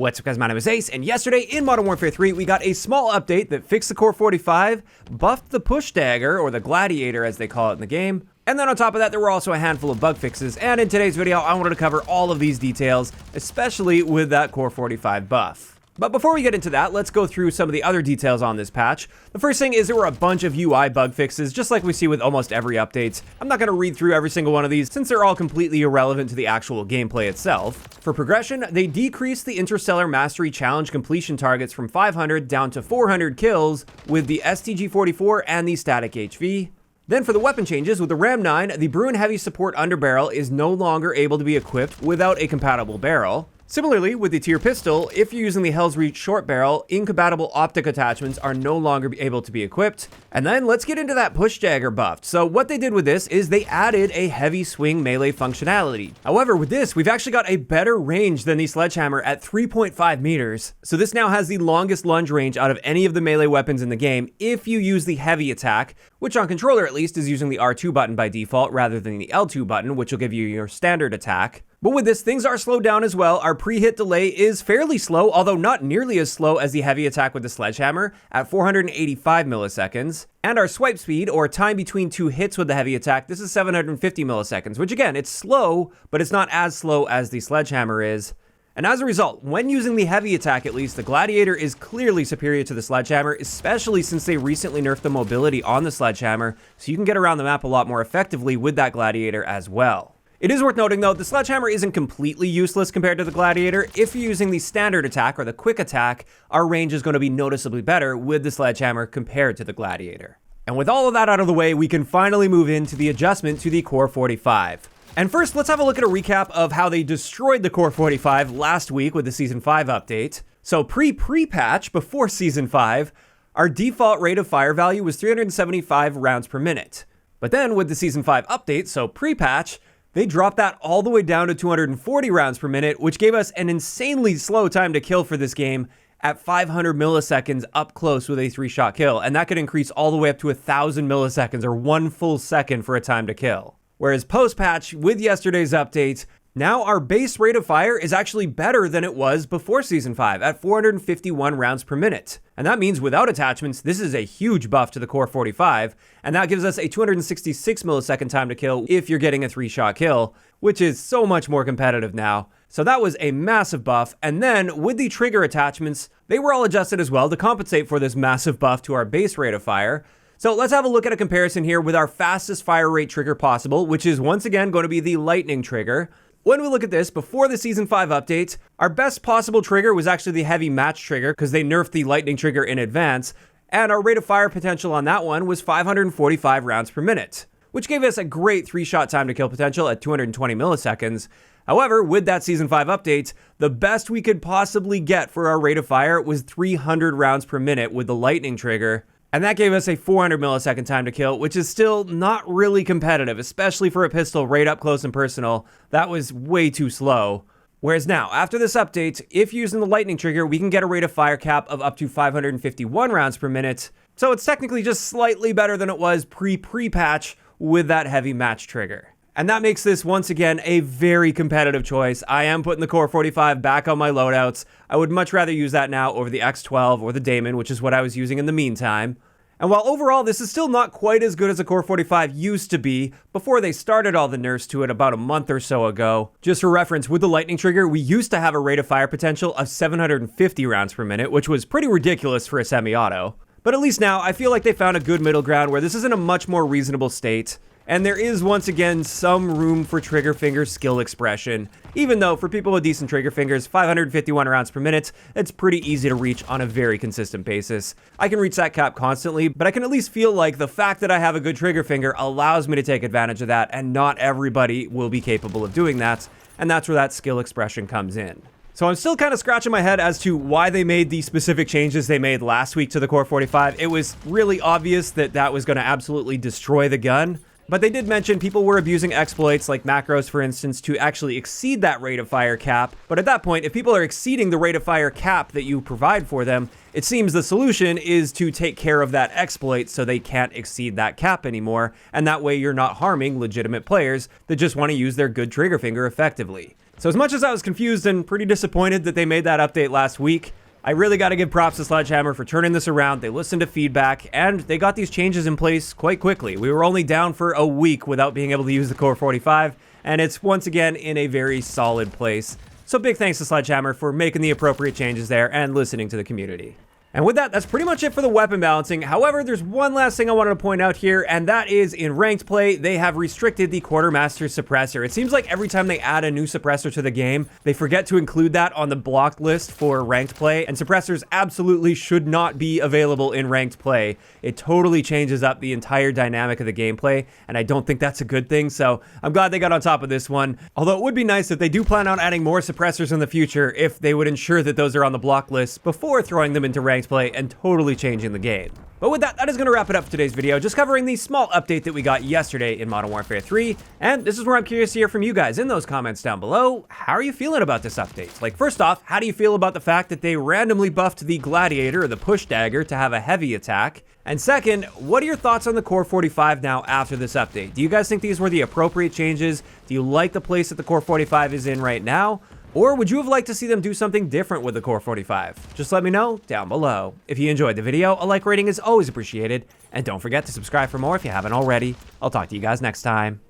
What's up guys, my name is Ace, and yesterday in Modern Warfare 3 we got a small update that fixed the COR-45, buffed the push dagger, or the Gladiator as they call it in the game, and then on top of that there were also a handful of bug fixes, and in today's video I wanted to cover all of these details, especially with that COR-45 buff. But before we get into that, let's go through some of the other details on this patch. The first thing is there were a bunch of UI bug fixes, just like we see with almost every update. I'm not going to read through every single one of these, since they're all completely irrelevant to the actual gameplay itself. For progression, they decreased the Interstellar Mastery Challenge completion targets from 500 down to 400 kills with the STG-44 and the Static HV. Then for the weapon changes, with the Ram-9, the Bruin Heavy Support Underbarrel is no longer able to be equipped without a compatible barrel. Similarly, with the Tier Pistol, if you're using the Hell's Reach short barrel, incompatible optic attachments are no longer able to be equipped. And then let's get into that push dagger buff. So what they did with this is they added a heavy swing melee functionality. However, with this, we've actually got a better range than the Sledgehammer at 3.5 meters. So this now has the longest lunge range out of any of the melee weapons in the game if you use the heavy attack, which on controller at least is using the R2 button by default rather than the L2 button, which will give you your standard attack. But with this, things are slowed down as well. Our pre-hit delay is fairly slow, although not nearly as slow as the heavy attack with the Sledgehammer at 485 milliseconds. And our swipe speed, or time between two hits with the heavy attack, this is 750 milliseconds, which again, it's slow, but it's not as slow as the Sledgehammer is. And as a result, when using the heavy attack at least, the Gladiator is clearly superior to the Sledgehammer, especially since they recently nerfed the mobility on the Sledgehammer, so you can get around the map a lot more effectively with that Gladiator as well. It is worth noting though, the Sledgehammer isn't completely useless compared to the Gladiator. If you're using the standard attack or the quick attack, our range is going to be noticeably better with the Sledgehammer compared to the Gladiator. And with all of that out of the way, we can finally move into the adjustment to the COR-45. And first, let's have a look at a recap of how they destroyed the COR-45 last week with the Season 5 update. So pre-patch, before Season 5, our default rate of fire value was 375 rounds per minute. But then with the Season 5 update, so pre-patch, they dropped that all the way down to 240 rounds per minute, which gave us an insanely slow time to kill for this game at 500 milliseconds up close with a 3-shot kill. And that could increase all the way up to 1,000 milliseconds or 1 full second for a time to kill. Whereas post-patch, with yesterday's update, now our base rate of fire is actually better than it was before Season 5 at 451 rounds per minute. And that means without attachments, this is a huge buff to the COR-45, and that gives us a 266 millisecond time to kill if you're getting a 3-shot kill, which is so much more competitive now. So that was a massive buff, and then with the trigger attachments, they were all adjusted as well to compensate for this massive buff to our base rate of fire. So let's have a look at a comparison here with our fastest fire rate trigger possible, which is once again going to be the lightning trigger. When we look at this, before the Season 5 update, our best possible trigger was actually the heavy match trigger because they nerfed the lightning trigger in advance, and our rate of fire potential on that one was 545 rounds per minute, which gave us a great 3-shot time to kill potential at 220 milliseconds. However, with that Season 5 update, the best we could possibly get for our rate of fire was 300 rounds per minute with the lightning trigger. And that gave us a 400 millisecond time to kill, which is still not really competitive, especially for a pistol right up close and personal. That was way too slow. Whereas now, after this update, if using the lightning trigger, we can get a rate of fire cap of up to 551 rounds per minute. So it's technically just slightly better than it was pre-patch with that heavy match trigger. And that makes this, once again, a very competitive choice. I am putting the COR-45 back on my loadouts. I would much rather use that now over the X12 or the Damon, which is what I was using in the meantime. And while overall this is still not quite as good as the COR-45 used to be before they started all the nerfs to it about a month or so ago, just for reference, with the lightning trigger, we used to have a rate of fire potential of 750 rounds per minute, which was pretty ridiculous for a semi-auto. But at least now, I feel like they found a good middle ground where this is in a much more reasonable state. And there is, once again, some room for trigger finger skill expression. Even though, for people with decent trigger fingers, 551 rounds per minute, it's pretty easy to reach on a very consistent basis. I can reach that cap constantly, but I can at least feel like the fact that I have a good trigger finger allows me to take advantage of that, and not everybody will be capable of doing that, and that's where that skill expression comes in. So I'm still kind of scratching my head as to why they made the specific changes they made last week to the COR-45. It was really obvious that that was going to absolutely destroy the gun. But they did mention people were abusing exploits like macros, for instance, to actually exceed that rate of fire cap. But at that point, if people are exceeding the rate of fire cap that you provide for them, it seems the solution is to take care of that exploit so they can't exceed that cap anymore. And that way you're not harming legitimate players that just want to use their good trigger finger effectively. So as much as I was confused and pretty disappointed that they made that update last week, I really got to give props to Sledgehammer for turning this around. They listened to feedback, and they got these changes in place quite quickly. We were only down for a week without being able to use the COR-45, and it's once again in a very solid place. So big thanks to Sledgehammer for making the appropriate changes there and listening to the community. And with that, that's pretty much it for the weapon balancing. However, there's one last thing I wanted to point out here, and that is in ranked play, they have restricted the Quartermaster Suppressor. It seems like every time they add a new suppressor to the game, they forget to include that on the blocked list for ranked play, and suppressors absolutely should not be available in ranked play. It totally changes up the entire dynamic of the gameplay, and I don't think that's a good thing, so I'm glad they got on top of this one. Although it would be nice if they do plan on adding more suppressors in the future, if they would ensure that those are on the block list before throwing them into ranked play and totally changing the game. But with that, that is going to wrap it up for today's video, just covering the small update that we got yesterday in Modern Warfare 3, and this is where I'm curious to hear from you guys in those comments down below. How are you feeling about this update? Like, first off, how do you feel about the fact that they randomly buffed the Gladiator, or the push dagger, to have a heavy attack? And second, what are your thoughts on the COR-45 now after this update? Do you guys think these were the appropriate changes? Do you like the place that the COR-45 is in right now? Or would you have liked to see them do something different with the COR-45? Just let me know down below. If you enjoyed the video, a like rating is always appreciated. And don't forget to subscribe for more if you haven't already. I'll talk to you guys next time.